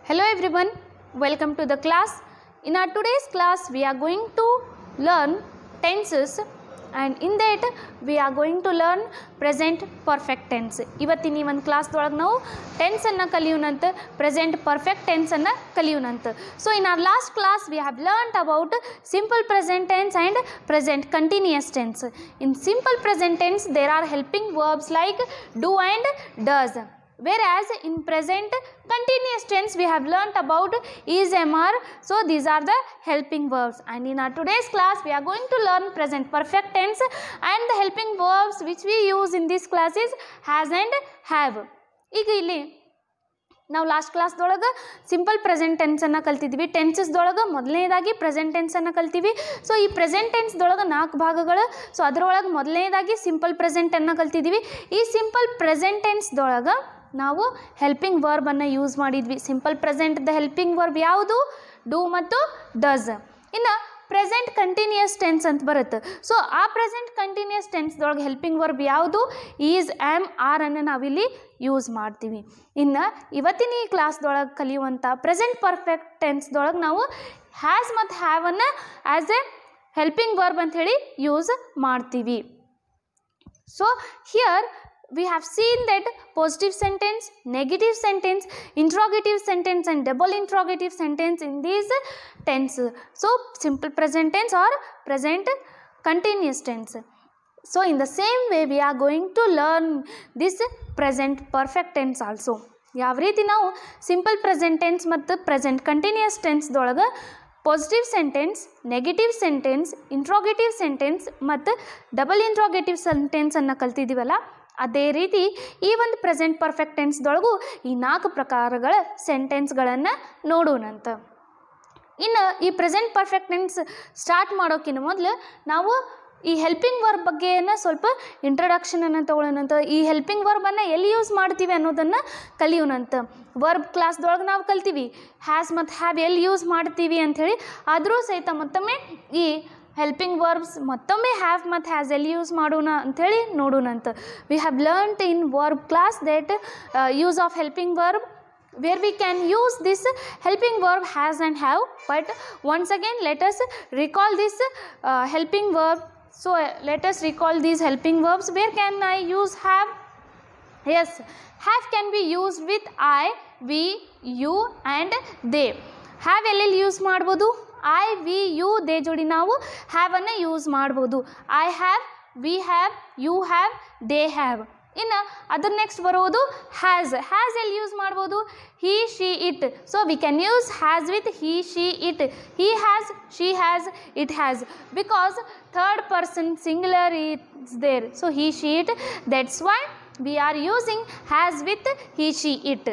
Hello everyone, welcome to the class. In our today's class we are going to learn tenses and in that we are going to learn present perfect tense. ಇವತ್ತಿನ ಈ ಒಂದು ಕ್ಲಾಸ್ದೊಳಗೆ ನಾವು ಟೆನ್ಸನ್ನು ಕಲಿಯೋಣಂತ, present perfect ಟೆನ್ಸನ್ನು ಕಲಿಯೋಣಂತ. So in our last class we have learned about simple present tense and present continuous tense. In simple present tense there are helping verbs like do and does. Whereas in present continuous tense we have learnt about is, am, are. So these are the helping verbs, and in our today's class we are going to learn present perfect tense, and the helping verbs which we use in this class is has and have. ಈಗ ಇಲ್ಲಿ ನಾವು last ಕ್ಲಾಸ್ದೊಳಗೆ simple present tension ಕಲ್ತಿದ್ವಿ. ಟೆನ್ಸಸ್ದೊಳಗೆ ಮೊದಲನೇದಾಗಿ present tension ಕಲ್ತೀವಿ. So ಈ present ಟೆನ್ಸ್ದೊಳಗೆ 4 ಭಾಗಗಳು. So ಅದರೊಳಗೆ ಮೊದಲನೇದಾಗಿ simple ಪ್ರೆಸೆಂಟನ್ನು ಕಲ್ತಿದ್ವಿ. ಈ simple present ಟೆನ್ಸ್ದೊಳಗೆ ನಾವು ಹೆಲ್ಪಿಂಗ್ ವರ್ಬನ್ನು ಯೂಸ್ ಮಾಡಿದ್ವಿ. ಸಿಂಪಲ್ ಪ್ರೆಸೆಂಟ್ದ ಹೆಲ್ಪಿಂಗ್ ವರ್ಬ್ ಯಾವುದು? ಡೂ ಮತ್ತು ಡಸ್. ಇನ್ನು ಪ್ರೆಸೆಂಟ್ ಕಂಟಿನ್ಯೂಯಸ್ ಟೆನ್ಸ್ ಅಂತ ಬರುತ್ತೆ. ಸೊ ಆ ಪ್ರೆಸೆಂಟ್ ಕಂಟಿನ್ಯೂಯಸ್ ಟೆನ್ಸ್ದೊಳಗೆ ಹೆಲ್ಪಿಂಗ್ ವರ್ಬ್ ಯಾವುದು? ಈಸ್, ಆ್ಯಮ್, ಆರ್ ಅನ್ನು ನಾವಿಲ್ಲಿ ಯೂಸ್ ಮಾಡ್ತೀವಿ. ಇನ್ನು ಇವತ್ತಿನ ಈ ಕ್ಲಾಸ್ದೊಳಗೆ ಕಲಿಯುವಂಥ ಪ್ರೆಸೆಂಟ್ ಪರ್ಫೆಕ್ಟ್ ಟೆನ್ಸ್ದೊಳಗೆ ನಾವು ಹ್ಯಾಸ್ ಮತ್ತು ಹ್ಯಾವನ್ನು ಆ್ಯಸ್ ಎ ಹೆಲ್ಪಿಂಗ್ ವರ್ಬ್ ಅಂತ ಹೇಳಿ ಯೂಸ್ ಮಾಡ್ತೀವಿ. So here we have seen that positive sentence, negative sentence, interrogative sentence and double interrogative sentence in these tense. So simple present tense or present continuous tense. So in the same way we are going to learn this present perfect tense also. ಯಾವ ರೀತಿ ನಾವು simple present tense ಮತ್ತು present continuous ಟೆನ್ಸ್ದೊಳಗೆ positive sentence, negative sentence, interrogative sentence ಮತ್ತು double interrogative ಸೆಂಟೆನ್ಸನ್ನು ಕಲ್ತಿದ್ದೀವಲ್ಲ, ಅದೇ ರೀತಿ ಈ ಒಂದು ಪ್ರೆಸೆಂಟ್ ಪರ್ಫೆಕ್ಟ್ ಟೆನ್ಸ್ದೊಳಗೂ ಈ 4 ಪ್ರಕಾರಗಳ ಸೆಂಟೆನ್ಸ್ಗಳನ್ನು ನೋಡೋಣಂತ. ಇನ್ನು ಈ ಪ್ರೆಸೆಂಟ್ ಪರ್ಫೆಕ್ಟ್ ಟೆನ್ಸ್ ಸ್ಟಾರ್ಟ್ ಮಾಡೋಕ್ಕಿಂತ ಮೊದಲು ನಾವು ಈ ಹೆಲ್ಪಿಂಗ್ ವರ್ಬ್ ಬಗ್ಗೆಯನ್ನು ಸ್ವಲ್ಪ ಇಂಟ್ರಡಕ್ಷನನ್ನು ತೊಗೊಳ್ಳೋಣಂತ. ಈ ಹೆಲ್ಪಿಂಗ್ ವರ್ಬನ್ನು ಎಲ್ಲಿ ಯೂಸ್ ಮಾಡ್ತೀವಿ ಅನ್ನೋದನ್ನು ಕಲಿಯೋಣಂತ. ವರ್ಬ್ ಕ್ಲಾಸ್ದೊಳಗೆ ನಾವು ಕಲ್ತೀವಿ ಹ್ಯಾಸ್ ಮತ್ತು ಹ್ಯಾವ್ ಎಲ್ಲಿ ಯೂಸ್ ಮಾಡ್ತೀವಿ ಅಂಥೇಳಿ. ಆದರೂ ಸಹಿತ ಮತ್ತೊಮ್ಮೆ ಈ ಹೆಲ್ಪಿಂಗ್ ವರ್ಬ್ಸ್ ಮತ್ತೊಮ್ಮೆ ಹ್ಯಾವ್ ಮತ್ತು ಹ್ಯಾಸ್ ಎಲ್ಲಿ ಯೂಸ್ ಮಾಡೋಣ ಅಂಥೇಳಿ ನೋಡೋಣಂತ. We have learned in verb class that use of helping verb where we can use this helping verb has and have, but once again let us recall this helping verb. So let us recall these helping verbs. Where can I use have? Yes, have can be used with I, we, you and they. have ಎಲ್ಲೆಲ್ಲಿ use ಮಾಡ್ಬೋದು? I, we, you, they ಜೋಡಿ ನಾವು have ಅನ್ನು use ಮಾಡ್ಬೋದು. I have, we have, you have, they have. ಇನ್ನು ಅದ್ರ next ಬರೋದು has. Has ಎಲ್ಲಿ ಯೂಸ್ ಮಾಡ್ಬೋದು? He, she, it. So we can use has with he, she, it. He has, she has, it has, because third person singular is there. So he, she, it, that's why we are using has with he, she, it.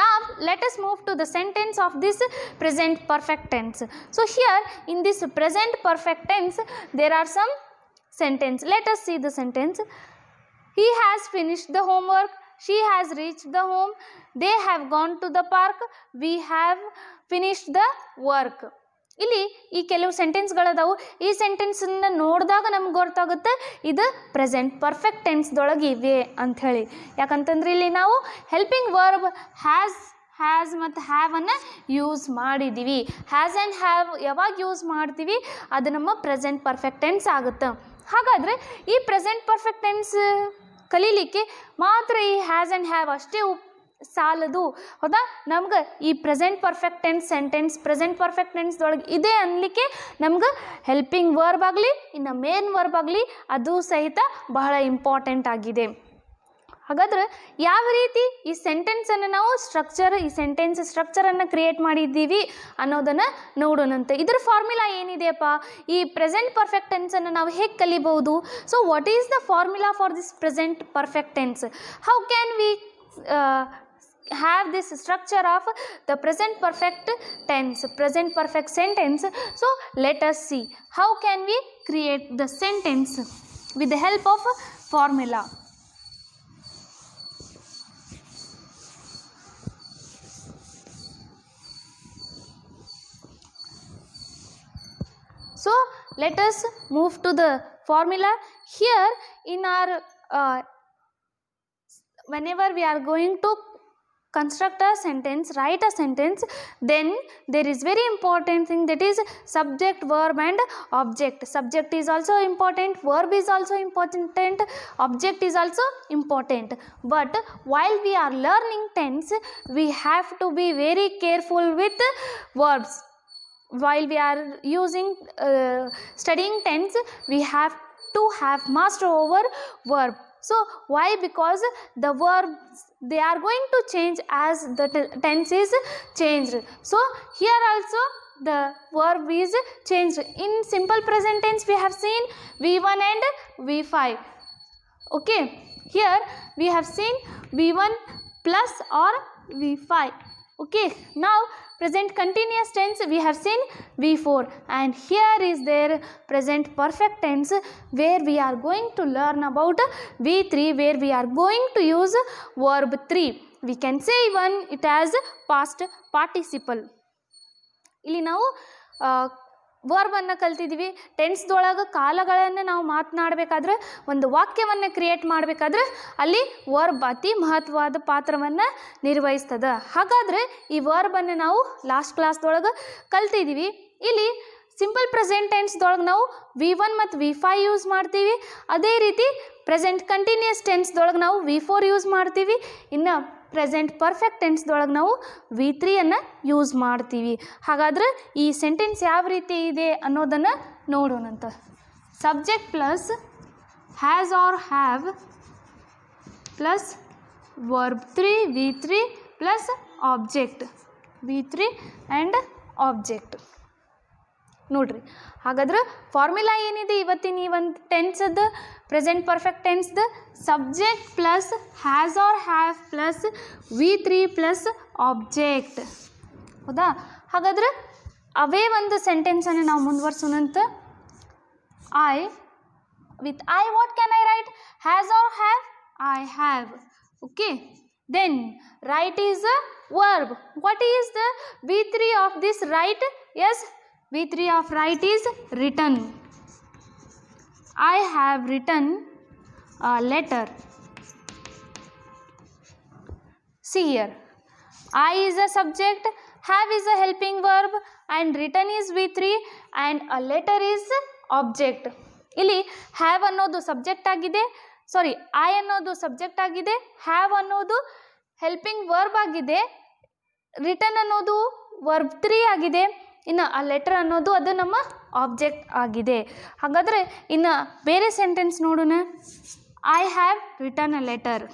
Now let us move to the sentence of this present perfect tense. So here in this present perfect tense there are some sentence. Let us see the sentence. He has finished the homework. She has reached the home. They have gone to the park. We have finished the work. ಇಲ್ಲಿ ಈ ಕೆಲವು ಸೆಂಟೆನ್ಸ್ಗಳದಾವು. ಈ ಸೆಂಟೆನ್ಸನ್ನು ನೋಡಿದಾಗ ನಮ್ಗೆ ಗೊತ್ತಾಗುತ್ತೆ ಇದು present perfect ಟೆನ್ಸ್ದೊಳಗೆ ಇವೆ ಅಂಥೇಳಿ. ಯಾಕಂತಂದ್ರೆ ಇಲ್ಲಿ ನಾವು ಹೆಲ್ಪಿಂಗ್ ವರ್ಬ್ ಹ್ಯಾಸ್ ಮತ್ತು ಹ್ಯಾವನ್ನು ಯೂಸ್ ಮಾಡಿದ್ದೀವಿ. ಹ್ಯಾಸ್ ಆ್ಯಂಡ್ ಹ್ಯಾವ್ ಯಾವಾಗ ಯೂಸ್ ಮಾಡ್ತೀವಿ ಅದು ನಮ್ಮ ಪ್ರೆಸೆಂಟ್ ಪರ್ಫೆಕ್ಟ್ ಟೆನ್ಸ್ ಆಗುತ್ತೆ. ಹಾಗಾದರೆ ಈ ಪ್ರೆಸೆಂಟ್ ಪರ್ಫೆಕ್ಟ್ ಟೆನ್ಸ್ ಕಲೀಲಿಕ್ಕೆ ಮಾತ್ರ ಈ ಹ್ಯಾಸ್ ಆ್ಯಂಡ್ ಹ್ಯಾವ್ ಅಷ್ಟೇ ಸಾಲದು, ಹೌದಾ? ನಮ್ಗೆ ಈ present perfect tense sentence present perfect ಟೆನ್ಸ್ದೊಳಗೆ ಇದೆ ಅನ್ನಲಿಕ್ಕೆ ನಮ್ಗೆ ಹೆಲ್ಪಿಂಗ್ ವರ್ಬ್ ಆಗಲಿ ಇನ್ನು ಮೇನ್ ವರ್ಬ್ ಆಗಲಿ ಅದು ಸಹಿತ ಬಹಳ ಇಂಪಾರ್ಟೆಂಟ್ ಆಗಿದೆ. ಹಾಗಾದ್ರೆ ಯಾವ ರೀತಿ ಈ ಸೆಂಟೆನ್ಸನ್ನು ನಾವು ಈ ಸೆಂಟೆನ್ಸ್ ಸ್ಟ್ರಕ್ಚರನ್ನು ಕ್ರಿಯೇಟ್ ಮಾಡಿದ್ದೀವಿ ಅನ್ನೋದನ್ನು ನೋಡೋಣಂತೆ. ಇದರ ಫಾರ್ಮುಲಾ ಏನಿದೆಯಪ್ಪ? ಈ ಪ್ರೆಸೆಂಟ್ ಪರ್ಫೆಕ್ಟ್ ಟೆನ್ಸನ್ನು ನಾವು ಹೇಗೆ ಕಲಿಬಹುದು? So what is the formula for this present perfect tense? How can we have this structure of the present perfect tense, present perfect sentence? So let us see how can we create the sentence with the help of formula. So let us move to the formula. Here in our whenever we are going to construct a sentence, write a sentence, then there is very important thing, that is subject, verb and object. Subject is also important, verb is also important, object is also important. But while we are learning tense, we have to be very careful with verbs. While we are using studying tense, we have to have master over verb. So why? Because the verbs, they are going to change as the tense is changed. So here also the verb is changed. In simple present tense we have seen V1 and V5. Okay, here we have seen V1 plus or V5. Okay, now present continuous tense we have seen V4, and here is their present perfect tense where we are going to learn about V3, where we are going to use verb 3. We can say even it as past participle. ಇಲ್ಲಿ ನಾವು ವರ್ಬನ್ನು ಕಲ್ತಿದ್ದೀವಿ. ಟೆನ್ಸ್ದೊಳಗೆ ಕಾಲಗಳನ್ನು ನಾವು ಮಾತನಾಡಬೇಕಾದ್ರೆ, ಒಂದು ವಾಕ್ಯವನ್ನು create ಮಾಡಬೇಕಾದ್ರೆ ಅಲ್ಲಿ verb ಅತಿ ಮಹತ್ವವಾದ ಪಾತ್ರವನ್ನು ನಿರ್ವಹಿಸ್ತದೆ. ಹಾಗಾದರೆ ಈ ವರ್ಬನ್ನು ನಾವು ಲಾಸ್ಟ್ ಕ್ಲಾಸ್ದೊಳಗೆ ಕಲ್ತಿದ್ದೀವಿ. ಇಲ್ಲಿ ಸಿಂಪಲ್ ಪ್ರೆಸೆಂಟ್ ಟೆನ್ಸ್ದೊಳಗೆ ನಾವು V1 ಮತ್ತು V5 ಯೂಸ್ ಮಾಡ್ತೀವಿ. ಅದೇ ರೀತಿ ಪ್ರೆಸೆಂಟ್ ಕಂಟಿನ್ಯೂಸ್ ಟೆನ್ಸ್ದೊಳಗೆ ನಾವು V4 ಯೂಸ್ ಮಾಡ್ತೀವಿ. ಇನ್ನು ಪ್ರೆಸೆಂಟ್ ಪರ್ಫೆಕ್ಟ್ ಟೆನ್ಸ್ದೊಳಗೆ ನಾವು V3 ಅನ್ನು ಯೂಸ್ ಮಾಡ್ತೀವಿ. ಹಾಗಾದ್ರೆ ಈ ಸೆಂಟೆನ್ಸ್ ಯಾವ ರೀತಿ ಇದೆ ಅನ್ನೋದನ್ನು ನೋಡೋಣಂತ. Subject plus has or have plus verb 3 V3 plus object V3 and object. ನೋಡ್ರಿ, ಹಾಗಾದ್ರೆ ಫಾರ್ಮುಲಾ ಏನಿದೆ ಇವತ್ತಿನ ಈ ಒಂದು ಟೆನ್ಸದ್ದು, ಪ್ರೆಸೆಂಟ್ ಪರ್ಫೆಕ್ಟ್ ಟೆನ್ಸ್ದು subject plus has or have plus V3 plus object. ಹೌದಾ? ಹಾಗಾದ್ರೆ ಅವೇ ಒಂದು ಸೆಂಟೆನ್ಸನ್ನು ನಾವು ಮುಂದುವರ್ಸೋಣಂತ. I with I what can I write? Has or have? I have. Okay, then write is a verb. What is the V3 of this write? Yes, V3 of write is written. I have written a letter. See here, I is a subject, have is a helping verb and written is V3 and a letter is object. ಇಲ್ಲಿ have ಅನ್ನೋದು subject ಆಗಿದೆ, sorry I ಅನ್ನೋದು subject ಆಗಿದೆ, have ಅನ್ನೋದು helping verb ಆಗಿದೆ, return ಅನ್ನೋದು verb 3 ಆಗಿದೆ, ಇನ್ನು ಆ ಲೆಟರ್ ಅನ್ನೋದು ಅದು ನಮ್ಮ ಆಬ್ಜೆಕ್ಟ್ ಆಗಿದೆ. ಹಾಗಾದರೆ ಇನ್ನು ಬೇರೆ ಸೆಂಟೆನ್ಸ್ ನೋಡೋಣ. I have return a letter,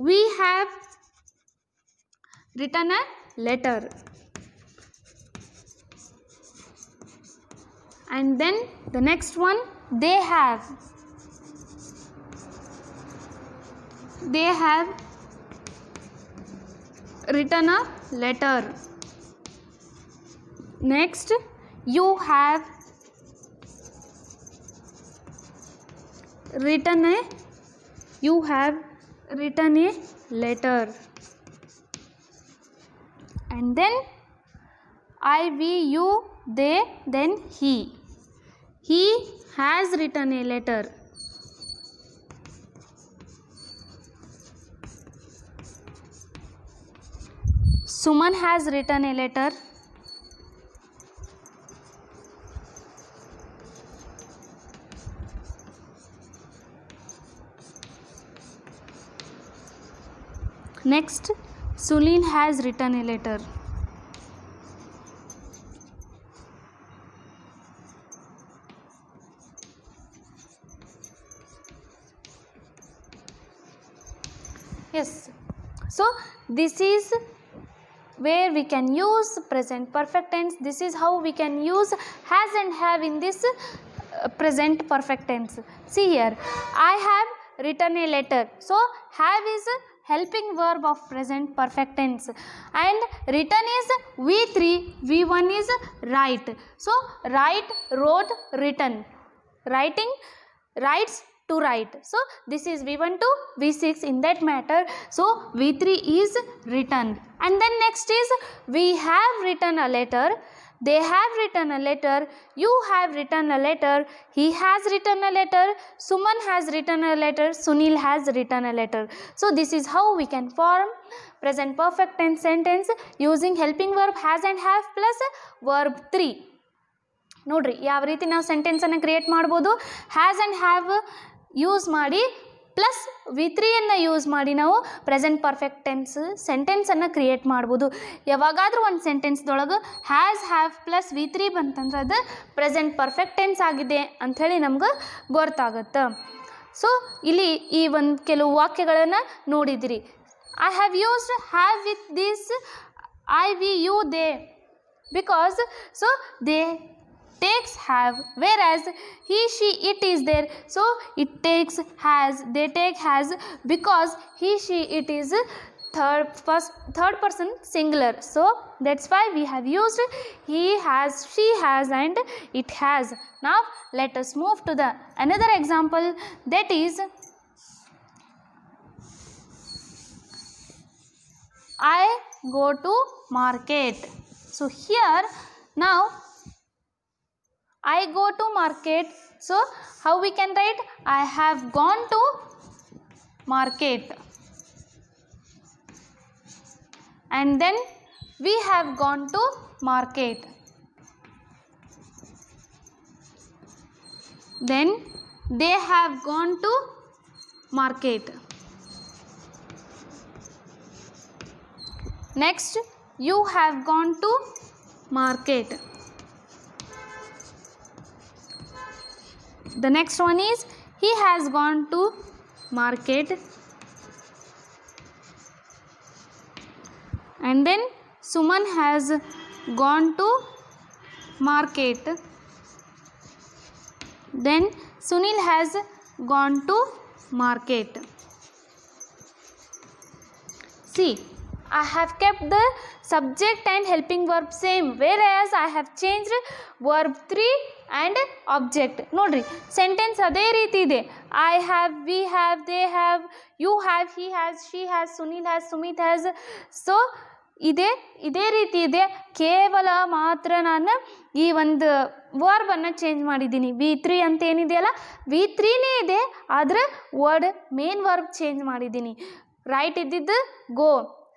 we have return a letter, and then the next one, they have written a letter. Next, you have written a letter, and then I, we, you, they, then he has written a letter. Suman has written a letter. Next, Sulin has written a letter. Yes, so this is where we can use present perfect tense. This is how we can use has and have in this present perfect tense. See here, I have written a letter. So have is helping verb of present perfect tense, and written is V3, V1 is write. So write, wrote, written, writing, writes to write. So this is V1 to V6 in that matter. So V3 is written, and then next is we have written a letter, they have written a letter, you have written a letter, he has written a letter, Suman has written a letter, Sunil has written a letter. So this is how we can form present perfect tense sentence using helping verb has and have plus verb 3. ನೋಡ್ರಿ ಯಾವ ರೀತಿ ನಾವು ಸೆಂಟೆನ್ಸನ್ನು create ಮಾಡ್ಬೋದು, has and have use ಮಾಡಿ plus V3ಯನ್ನು use ಮಾಡಿ ನಾವು present perfect tense ಸೆಂಟೆನ್ಸನ್ನು create ಮಾಡ್ಬೋದು. ಯಾವಾಗಾದರೂ ಒಂದು ಸೆಂಟೆನ್ಸ್ದೊಳಗೆ ಹ್ಯಾಸ್ ಹ್ಯಾವ್ ಪ್ಲಸ್ V3 ಬಂತಂದ್ರೆ ಅದು ಪ್ರೆಸೆಂಟ್ ಪರ್ಫೆಕ್ಟ್ ಟೆನ್ಸ್ ಆಗಿದೆ ಅಂಥೇಳಿ ನಮ್ಗೆ ಗೊತ್ತಾಗುತ್ತೆ. ಸೊ ಇಲ್ಲಿ ಈ ಒಂದು ಕೆಲವು ವಾಕ್ಯಗಳನ್ನು ನೋಡಿದಿರಿ. I have used have with this I we you they because so they takes have, whereas he she it is there, so it takes has, they take has because he she it is third person singular, so that's why we have used he has, she has and it has. Now let us move to the another example, that is I go to market. So here now I go to market, so how we can write I have gone to market, and then we have gone to market, then they have gone to market. Next you have gone to market. The next one is he has gone to market, and then Suman has gone to market, then Sunil has gone to market. See, I have kept the subject and helping verb same, whereas I have changed verb 3 and object. ನೋಡ್ರಿ sentence ಅದೇ ರೀತಿ ಇದೆ. I have, we have, they have, you have, he has, she has, Sunil has, Sumit has. So ಇದೇ ರೀತಿ ಇದೆ. ಕೇವಲ ಮಾತ್ರ ನಾನು ಈ ಒಂದು ವರ್ಬನ್ನು ಚೇಂಜ್ ಮಾಡಿದ್ದೀನಿ. V3 ಅಂತ ಏನಿದೆಯಲ್ಲ V3ನೇ ಇದೆ, ಆದರೆ ವರ್ಡ್ ಮೇನ್ ವರ್ಬ್ ಚೇಂಜ್ ಮಾಡಿದ್ದೀನಿ. ರೈಟ್ ಇದ್ದಿದ್ದು ಗೋ,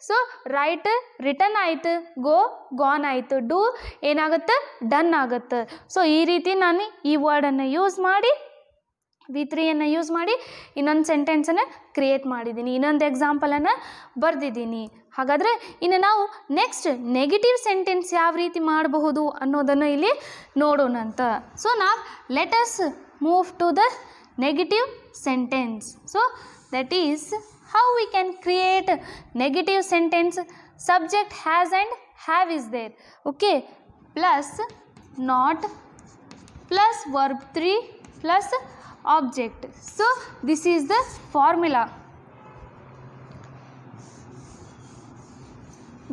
ಸೊ ರೈಟ್ ರಿಟರ್ನ್ ಆಯಿತು, ಗೋ ಗಾನ್ ಆಯಿತು, ಡೂ ಏನಾಗುತ್ತೆ ಡನ್ ಆಗುತ್ತೆ. ಸೊ ಈ ರೀತಿ ನಾನು ಈ ವರ್ಡನ್ನು ಯೂಸ್ ಮಾಡಿ V3ಯನ್ನು ಯೂಸ್ ಮಾಡಿ ಇನ್ನೊಂದು ಸೆಂಟೆನ್ಸನ್ನು ಕ್ರಿಯೇಟ್ ಮಾಡಿದ್ದೀನಿ, ಇನ್ನೊಂದು ಎಕ್ಸಾಂಪಲನ್ನು ಬರೆದಿದ್ದೀನಿ. ಹಾಗಾದರೆ ಇನ್ನು ನಾವು ನೆಕ್ಸ್ಟ್ ನೆಗೆಟಿವ್ ಸೆಂಟೆನ್ಸ್ ಯಾವ ರೀತಿ ಮಾಡಬಹುದು ಅನ್ನೋದನ್ನು ಇಲ್ಲಿ ನೋಡೋಣ ಅಂತ. ಸೊ ನಾವು let us move to the negative sentence. So that is how we can create negative sentence. Subject has and have is there, okay, plus not plus verb 3 plus object. So this is the formula.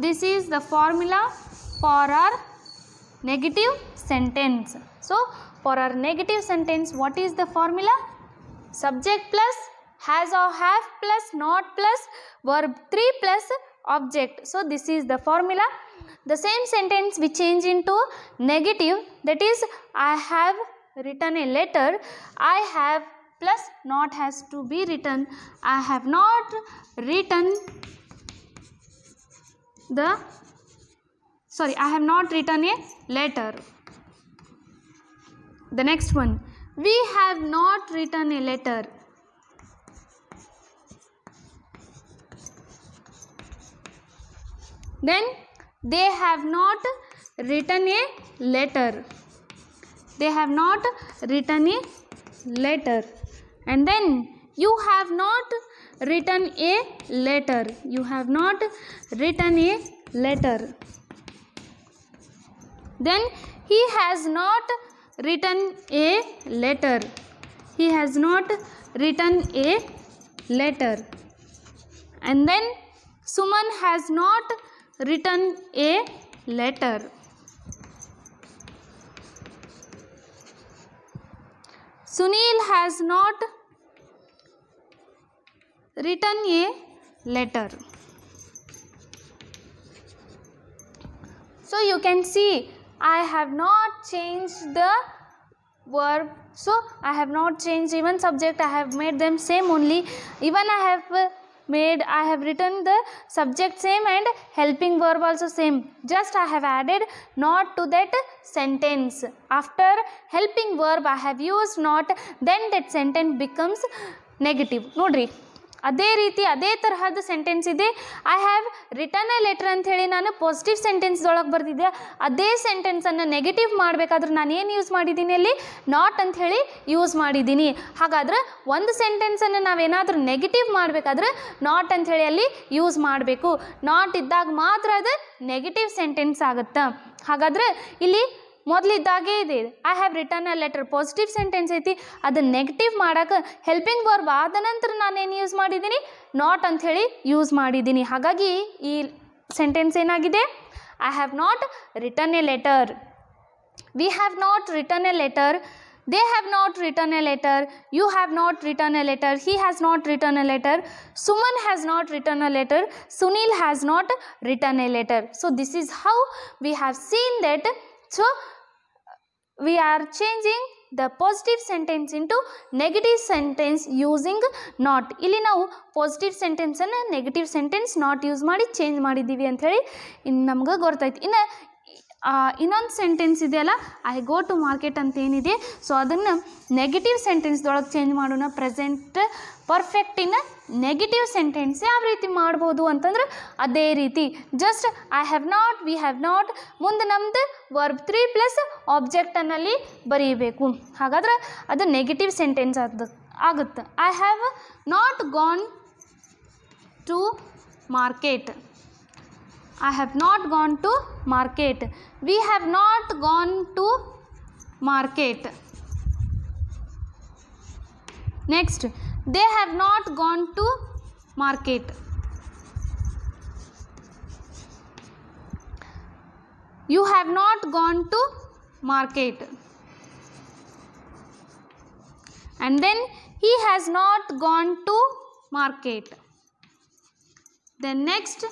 This is the formula for our negative sentence. So for our negative sentence, what is the formula? Subject plus has or have plus not plus verb 3 plus object. So this is the formula. The same sentence we change into negative, that is I have written a letter. I have plus not has to be written. I have not written I have not written a letter. The next one, we have not written a letter. Then they have not written a letter. They have not written a letter. And then you have not written a letter. You have not written a letter. Then he has not written a letter. He has not written a letter. And then Suman has not written a letter. Sunil has not written a letter. So you can see I have not changed the verb. So I have not changed even subject, I have made them same only. Even I have made, I have written the subject same and helping verb also same. Just I have added not to that sentence. After helping verb I have used not, then that sentence becomes negative. ನೋಡ್ರಿ ಅದೇ ರೀತಿ ಅದೇ ತರಹದ sentence ಇದೆ. I have written a letter ಅಂಥೇಳಿ ನಾನು positive ಸೆಂಟೆನ್ಸ್ದೊಳಗೆ ಬರ್ತಿದ್ದೆ. ಅದೇ ಸೆಂಟೆನ್ಸನ್ನು ನೆಗೆಟಿವ್ ಮಾಡಬೇಕಾದ್ರೆ ನಾನು ಏನು ಯೂಸ್ ಮಾಡಿದ್ದೀನಿ ಅಲ್ಲಿ, ನಾಟ್ ಅಂಥೇಳಿ ಯೂಸ್ ಮಾಡಿದ್ದೀನಿ. ಹಾಗಾದ್ರೆ ಒಂದು ಸೆಂಟೆನ್ಸನ್ನು ನಾವೇನಾದರೂ ನೆಗೆಟಿವ್ ಮಾಡಬೇಕಾದ್ರೆ ನಾಟ್ ಅಂಥೇಳಿ ಅಲ್ಲಿ ಯೂಸ್ ಮಾಡಬೇಕು. ನಾಟ್ ಇದ್ದಾಗ ಮಾತ್ರ ಅದು ನೆಗೆಟಿವ್ ಸೆಂಟೆನ್ಸ್ ಆಗುತ್ತೆ. ಹಾಗಾದ್ರೆ ಇಲ್ಲಿ ಮೊದಲಿದ್ದಾಗೇ ಇದೆ, I have return a letter positive sentence ಐತಿ. ಅದನ್ನು ನೆಗೆಟಿವ್ ಮಾಡೋಕೆ ಹೆಲ್ಪಿಂಗ್ ವರ್ಬ್ ಆದ ನಂತರ ನಾನೇನು ಯೂಸ್ ಮಾಡಿದ್ದೀನಿ, ನಾಟ್ ಅಂಥೇಳಿ ಯೂಸ್ ಮಾಡಿದ್ದೀನಿ. ಹಾಗಾಗಿ ಈ ಸೆಂಟೆನ್ಸ್ ಏನಾಗಿದೆ, I have not written a letter, V have not written a letter, they have not written a letter, you have not written a letter, he has not written a letter, Suman has not written a letter, Sunil has not written a letter. So this is how we have seen that. So we are changing the positive sentence into negative sentence using not. ಇಲ್ಲಿ ನಾವು positive ಸೆಂಟೆನ್ಸನ್ನು negative sentence not use ಮಾಡಿ change ಮಾಡಿದ್ದೀವಿ ಅಂಥೇಳಿ ಇನ್ನು ನಮ್ಗೆ ಗೊತ್ತಾಯ್ತು. ಇನ್ನು ಇನ್ನೊಂದು ಸೆಂಟೆನ್ಸ್ ಇದೆಯಲ್ಲ, ಐ ಗೋ ಟು ಮಾರ್ಕೆಟ್ ಅಂತ ಏನಿದೆ, ಸೊ ಅದನ್ನು ನೆಗೆಟಿವ್ ಸೆಂಟೆನ್ಸ್ದೊಳಗೆ ಚೇಂಜ್ ಮಾಡೋಣ. ಪ್ರೆಸೆಂಟ್ ಪರ್ಫೆಕ್ಟಿನ ನೆಗೆಟಿವ್ ಸೆಂಟೆನ್ಸ್ ಯಾವ ರೀತಿ ಮಾಡ್ಬೋದು ಅಂತಂದ್ರೆ ಅದೇ ರೀತಿ just I have not, we have not, ಮುಂದೆ ನಮ್ಮದು ವರ್ಬ್ 3 ಪ್ಲಸ್ ಆಬ್ಜೆಕ್ಟನ್ನಲ್ಲಿ ಬರೀಬೇಕು. ಹಾಗಾದ್ರೆ ಅದು ನೆಗೆಟಿವ್ ಸೆಂಟೆನ್ಸ್ ಆಗುತ್ತೆ. I have not gone to market, I have not gone to market, we have not gone to market. Next, they have not gone to market. You have not gone to market. And then he has not gone to market. Then next,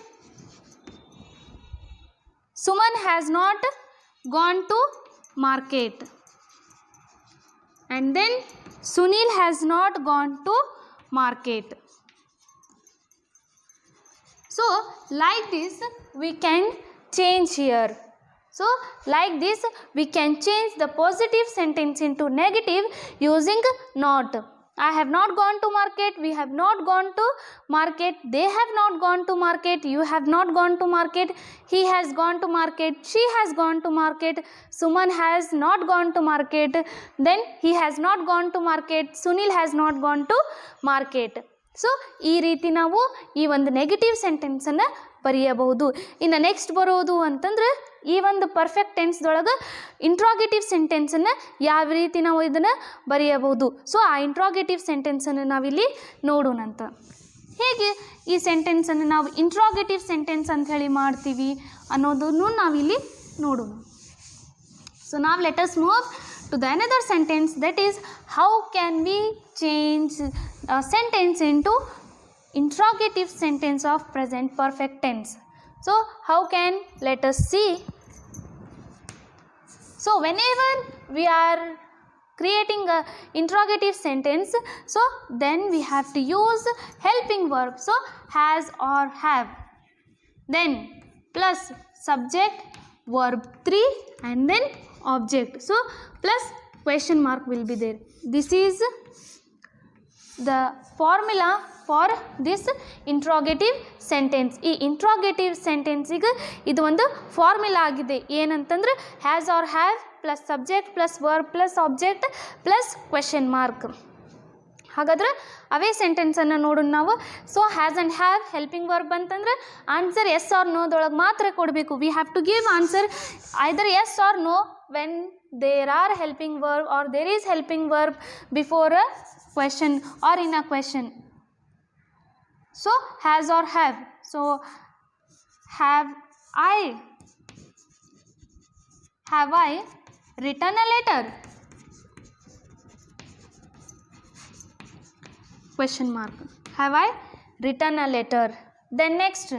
Suman has not gone to market. And then Sunil has not gone to market. So like this we can change here. So like this we can change the positive sentence into negative using not. I have not gone to market, we have not gone to market, they have not gone to market, you have not gone to market, he has gone to market, she has gone to market, Suman has not gone to market, then he has not gone to market, Sunil has not gone to market. So ಈ ರೀತಿ ನಾವು ಈ ಒಂದು negative ಸೆಂಟೆನ್ಸನ್ನು ಬರೆಯಬಹುದು. ಇನ್ನು next ಬರೋದು ಅಂತಂದ್ರೆ ಈ ಒಂದು ಪರ್ಫೆಕ್ಟ್ ಟೆನ್ಸ್ದೊಳಗೆ ಇಂಟ್ರಾಗೇಟಿವ್ ಸೆಂಟೆನ್ಸನ್ನು ಯಾವ ರೀತಿ ನಾವು ಇದನ್ನು ಬರೆಯಬಹುದು. ಸೊ ಆ ಇಂಟ್ರಾಗೇಟಿವ್ ಸೆಂಟೆನ್ಸನ್ನು ನಾವಿಲ್ಲಿ ನೋಡೋಣಂತ. ಹೇಗೆ ಈ ಸೆಂಟೆನ್ಸನ್ನು ನಾವು ಇಂಟ್ರಾಗೇಟಿವ್ ಸೆಂಟೆನ್ಸ್ ಅಂತ ಹೇಳಿ ಮಾಡ್ತೀವಿ ಅನ್ನೋದನ್ನು ನಾವಿಲ್ಲಿ ನೋಡೋಣ. ಸೊ ನಾವು let us move to the another sentence, that is how can we change a sentence into interrogative sentence of present perfect tense. So how can, let us see. So whenever we are creating a interrogative sentence, so then we have to use helping verb, so has or have, then plus subject verb 3 and then object, so plus question mark will be there. This is the formula for this interrogative sentence. ಈ interrogative sentence ಗೆ ಇದು ಒಂದು formula ಆಗಿದೆ. ಏನಂತಂದ್ರೆ has or have plus subject plus verb plus object plus question mark. ಹಾಗಾದ್ರೆ ಅವೇ ಸೆಂಟೆನ್ಸನ್ನು ನೋಡೋಣ ನಾವು. So has and have helping verb ಅಂತಂದ್ರೆ ಆನ್ಸರ್ ಎಸ್ ಆರ್ ನೋದೊಳಗೆ ಮಾತ್ರ ಕೊಡಬೇಕು. We have to give answer either yes or no when there are helping verb or there is helping verb before a question or in a question. So has or have. So have I return a letter? Question mark. Have I written a letter? Then next,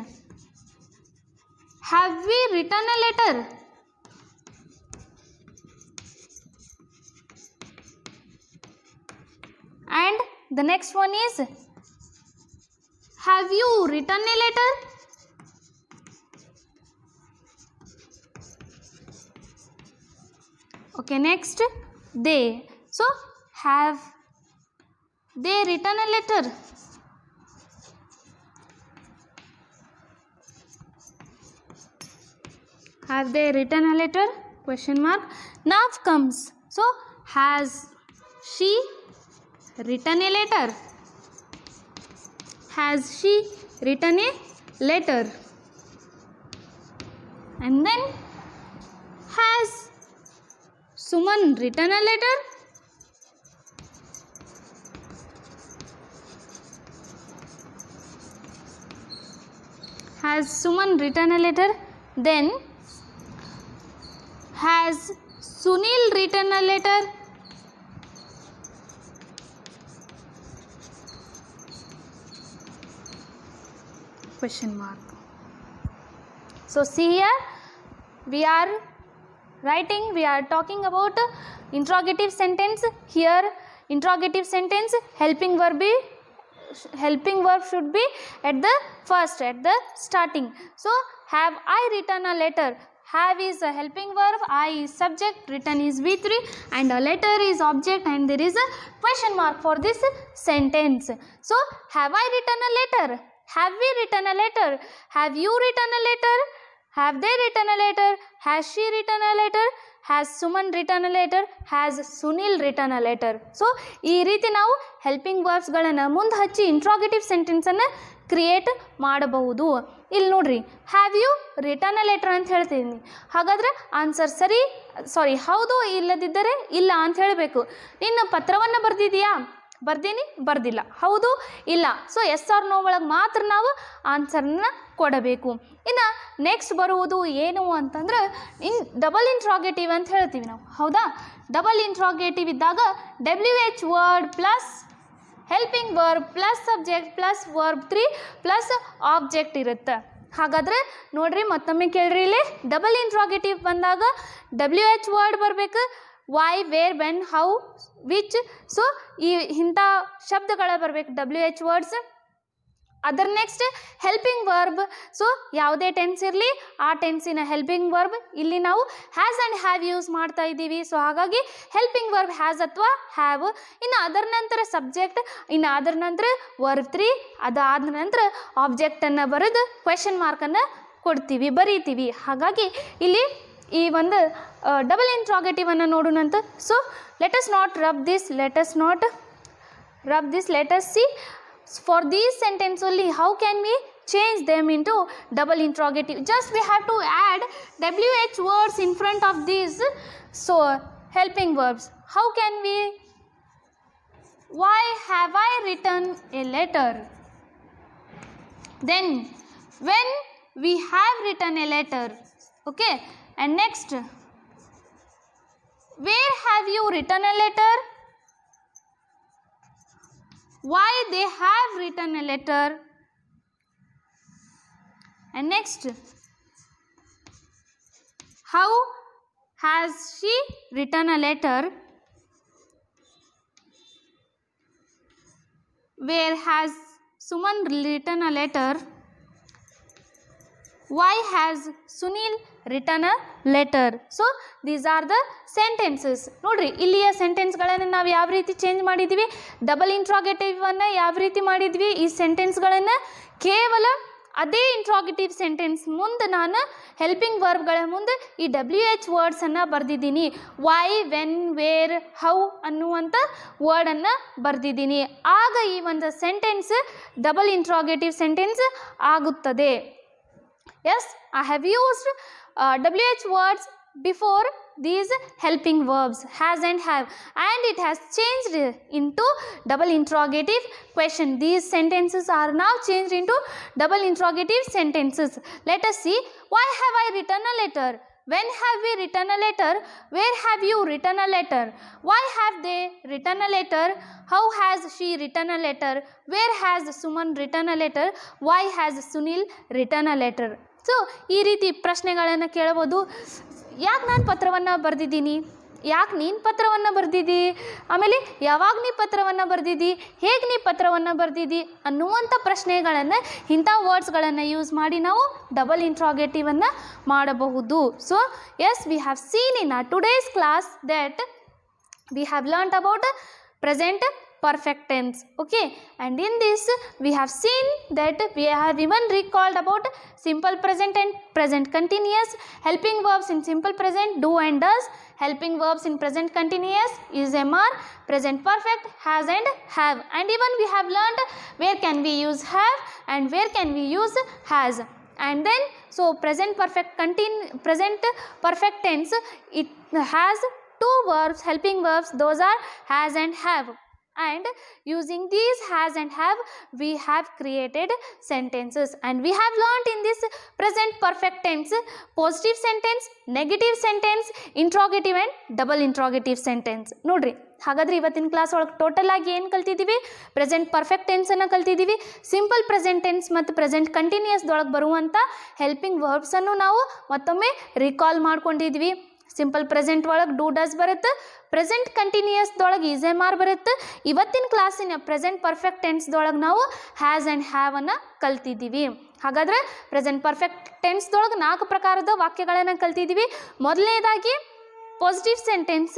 have we written a letter? And the next one is have you written a letter? Okay, next they. So have they written a letter? Have they written a letter? Question mark. Now comes. So has she written a letter? Has she written a letter? And then has Suman written a letter? Has Suman written a letter? Then has Sunil written a letter? Question mark. So see here, we are talking about interrogative sentence. Here interrogative sentence, helping verb should be at the starting. So have I written a letter? Have is a helping verb, I is subject, written is V3 and a letter is object, and there is a question mark for this sentence. So have I written a letter? Have we written a letter? Have you written a letter? Have they written a letter? Has she written a letter? Has Suman written a letter? Has Sunil written a letter? So ಈ ರೀತಿ ನಾವು helping ವರ್ಬ್ಸ್ಗಳನ್ನು ಮುಂದೆ ಹಚ್ಚಿ interrogative ಸೆಂಟೆನ್ಸನ್ನು create ಮಾಡಬಹುದು. ಇಲ್ಲಿ ನೋಡ್ರಿ, have you return a letter ಅಂತ ಹೇಳ್ತೀನಿ. ಹಾಗಾದ್ರೆ ಆನ್ಸರ್ ಹೌದು, ಇಲ್ಲದಿದ್ದರೆ ಇಲ್ಲ ಅಂತ ಹೇಳಬೇಕು. ನೀನು ಪತ್ರವನ್ನು ಬರೆದಿದೆಯಾ? ಬರ್ದೀನಿ, ಬರ್ದಿಲ್ಲ, ಹೌದು, ಇಲ್ಲ. ಸೊ ಎಸ್ ಆರ್ ನೋ ಒಳಗೆ ಮಾತ್ರ ನಾವು ಆನ್ಸರ್ನ ಕೊಡಬೇಕು. ಇನ್ನು ನೆಕ್ಸ್ಟ್ ಬರುವುದು ಏನು ಅಂತಂದ್ರೆ ಡಬಲ್ ಇಂಟ್ರಾಗೇಟಿವ್ ಅಂತ ಹೇಳ್ತೀವಿ ನಾವು, ಹೌದಾ? ಡಬಲ್ ಇಂಟ್ರಾಗೇಟಿವ್ ಇದ್ದಾಗ WH word plus helping verb plus subject plus verb 3 plus object ಇರುತ್ತೆ. ಹಾಗಾದರೆ ನೋಡ್ರಿ, ಮತ್ತೊಮ್ಮೆ ಕೇಳ್ರಿ, ಇಲ್ಲಿ ಡಬಲ್ ಇಂಟ್ರಾಗೇಟಿವ್ ಬಂದಾಗ WH ವರ್ಡ್ ಬರಬೇಕು, why, where, when, how, which. So ಈ ಇಂಥ ಶಬ್ದಗಳು ಬರಬೇಕು WH ವರ್ಡ್ಸ್. ಅದರ ನೆಕ್ಸ್ಟ್ ಹೆಲ್ಪಿಂಗ್ ವರ್ಬ್. ಸೊ ಯಾವುದೇ ಟೆನ್ಸ್ ಇರಲಿ ಆ ಟೆನ್ಸಿನ ಹೆಲ್ಪಿಂಗ್ ವರ್ಬ್ ಇಲ್ಲಿ ನಾವು ಹ್ಯಾಸ್ ಆ್ಯಂಡ್ ಹ್ಯಾವ್ ಯೂಸ್ ಮಾಡ್ತಾ ಇದ್ದೀವಿ. ಸೊ ಹಾಗಾಗಿ ಹೆಲ್ಪಿಂಗ್ ವರ್ಬ್ ಹ್ಯಾಸ್ ಅಥವಾ ಹ್ಯಾವ್. ಇನ್ನು ಅದರ ನಂತರ ಸಬ್ಜೆಕ್ಟ್, ಇನ್ನು ಅದರ ನಂತರ ವರ್ಬ್ 3, ಅದಾದ ನಂತರ ಆಬ್ಜೆಕ್ಟನ್ನು ಬರೆದು ಕ್ವೆಶನ್ ಮಾರ್ಕನ್ನು ಕೊಡ್ತೀವಿ, ಬರೀತೀವಿ. ಹಾಗಾಗಿ ಇಲ್ಲಿ ಈ ಒಂದು ಡಬಲ್ ಇಂಟ್ರಾಗೇಟಿವನ್ನು ನೋಡೋಣಂತ. So let us see for these sentence only how can we change them into double interrogative. Just we have to add WH words in front of these so helping verbs. How can we? Why have I written a letter? Then when we have written a letter, okay. And next, where have you written a letter? Why they have written a letter? And next, how has she written a letter? Where has Suman written a letter? Why has Sunil written a letter? So these are the sentences. ನೋಡ್ರಿ, ಇಲ್ಲಿಯ ಸೆಂಟೆನ್ಸ್ಗಳನ್ನು ನಾವು ಯಾವ ರೀತಿ change ಮಾಡಿದ್ವಿ, double ಇಂಟ್ರಾಗೇಟಿವನ್ನು ಯಾವ ರೀತಿ ಮಾಡಿದ್ವಿ, ಈ ಸೆಂಟೆನ್ಸ್ಗಳನ್ನು ಕೇವಲ ಅದೇ ಇಂಟ್ರಾಗೇಟಿವ್ ಸೆಂಟೆನ್ಸ್ ಮುಂದೆ ನಾನು ಹೆಲ್ಪಿಂಗ್ ವರ್ಬ್ಗಳ ಮುಂದೆ ಈ WH ವರ್ಡ್ಸನ್ನು ಬರೆದಿದ್ದೀನಿ. ವೈ, ವೆನ್, ವೇರ್, ಹೌ ಅನ್ನುವಂಥ ವರ್ಡನ್ನು ಬರೆದಿದ್ದೀನಿ. ಆಗ ಈ ಒಂದು ಸೆಂಟೆನ್ಸ್ ಡಬಲ್ ಇಂಟ್ರಾಗೇಟಿವ್ ಸೆಂಟೆನ್ಸ್ ಆಗುತ್ತದೆ. Yes, I have used WH words before these helping verbs has and have, and it has changed into double interrogative question. These sentences are now changed into double interrogative sentences. Let us see. Why have I written a letter? When have we written a letter? Where have you written a letter? Why have they written a letter? How has she written a letter? Where has Suman written a letter? Why has Sunil written a letter? So ಈ ರೀತಿ ಪ್ರಶ್ನೆಗಳನ್ನು ಕೇಳಬಹುದು. ಯಾಕೆ ನಾನು ಪತ್ರವನ್ನು ಬರೆದಿದ್ದೀನಿ, ಯಾಕೆ ನೀನು ಪತ್ರವನ್ನು ಬರೆದಿದ್ದಿ, ಆಮೇಲೆ ಯಾವಾಗ ನೀ ಪತ್ರವನ್ನು ಬರೆದಿದ್ದಿ, ಹೇಗೆ ನೀ ಪತ್ರವನ್ನು ಬರೆದಿದ್ದಿ ಅನ್ನುವಂಥ ಪ್ರಶ್ನೆಗಳನ್ನು ಇಂಥ ವರ್ಡ್ಸ್ಗಳನ್ನು ಯೂಸ್ ಮಾಡಿ ನಾವು ಡಬಲ್ ಇಂಟ್ರಾಗೇಟಿವನ್ನು ಮಾಡಬಹುದು. So yes, we have seen in our today's class that we have learnt about present perfect tense. Okay, and in this we have seen that we have even recalled about simple present and present continuous, helping verbs in simple present do and does, helping verbs in present continuous is MR, present perfect has and have, and even we have learned where can we use have and where can we use has. And then so present perfect tense, it has two verbs, helping verbs, those are has and have, and using these has and have we have created sentences. And we have learnt in this present perfect tense positive sentence, negative sentence, interrogative and double interrogative sentence. ನೋಡ್ರಿ, ಹಾಗಾದ್ರೆ ಇವತ್ತಿನ class ಒಳಗೆ total ಆಗಿ ಏನು ಕಲ್ತಿದ್ದೀವಿ? Present perfect tension ಕಲ್ತಿದ್ದೀವಿ. Simple present tense ಮತ್ತು present ಕಂಟಿನ್ಯೂಸ್ದೊಳಗೆ ಬರುವಂಥ ಹೆಲ್ಪಿಂಗ್ ವರ್ಬ್ಸನ್ನು ನಾವು ಮತ್ತೊಮ್ಮೆ ರಿಕಾಲ್ ಮಾಡ್ಕೊಂಡಿದ್ವಿ. ಸಿಂಪಲ್ ಪ್ರೆಸೆಂಟ್ ಒಳಗೆ ಡೂ ಡಸ್ ಬರುತ್ತೆ, ಪ್ರೆಸೆಂಟ್ ಕಂಟಿನ್ಯೂಸ್ದೊಳಗೆ ಈಸ್ ಎಮ್ ಆರ್ ಬರುತ್ತೆ. ಇವತ್ತಿನ ಕ್ಲಾಸಿನ ಪ್ರೆಸೆಂಟ್ ಪರ್ಫೆಕ್ಟ್ ಟೆನ್ಸ್ದೊಳಗೆ ನಾವು ಹ್ಯಾಸ್ ಆ್ಯಂಡ್ ಹ್ಯಾವನ್ನು ಕಲ್ತಿದ್ದೀವಿ. ಹಾಗಾದರೆ ಪ್ರೆಸೆಂಟ್ ಪರ್ಫೆಕ್ಟ್ ಟೆನ್ಸ್ದೊಳಗೆ 4 ಪ್ರಕಾರದ ವಾಕ್ಯಗಳನ್ನು ಕಲ್ತಿದ್ದೀವಿ. ಮೊದಲನೇದಾಗಿ ಪಾಸಿಟಿವ್ ಸೆಂಟೆನ್ಸ್,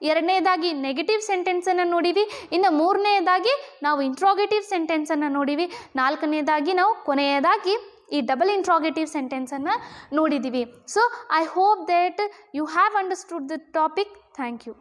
ಎರಡನೇದಾಗಿ ನೆಗೆಟಿವ್ ಸೆಂಟೆನ್ಸನ್ನು ನೋಡಿವಿ, ಇನ್ನು ಮೂರನೇದಾಗಿ ನಾವು ಇಂಟ್ರೋಗೇಟಿವ್ ಸೆಂಟೆನ್ಸನ್ನು ನೋಡಿವಿ, ನಾಲ್ಕನೇದಾಗಿ ನಾವು ಕೊನೆಯದಾಗಿ ಈ ಡಬಲ್ ಇಂಟ್ರಾಗೇಟಿವ್ ಸೆಂಟೆನ್ಸನ್ನು ನೋಡಿದ್ದೀವಿ. So I hope that you have understood the topic. Thank you.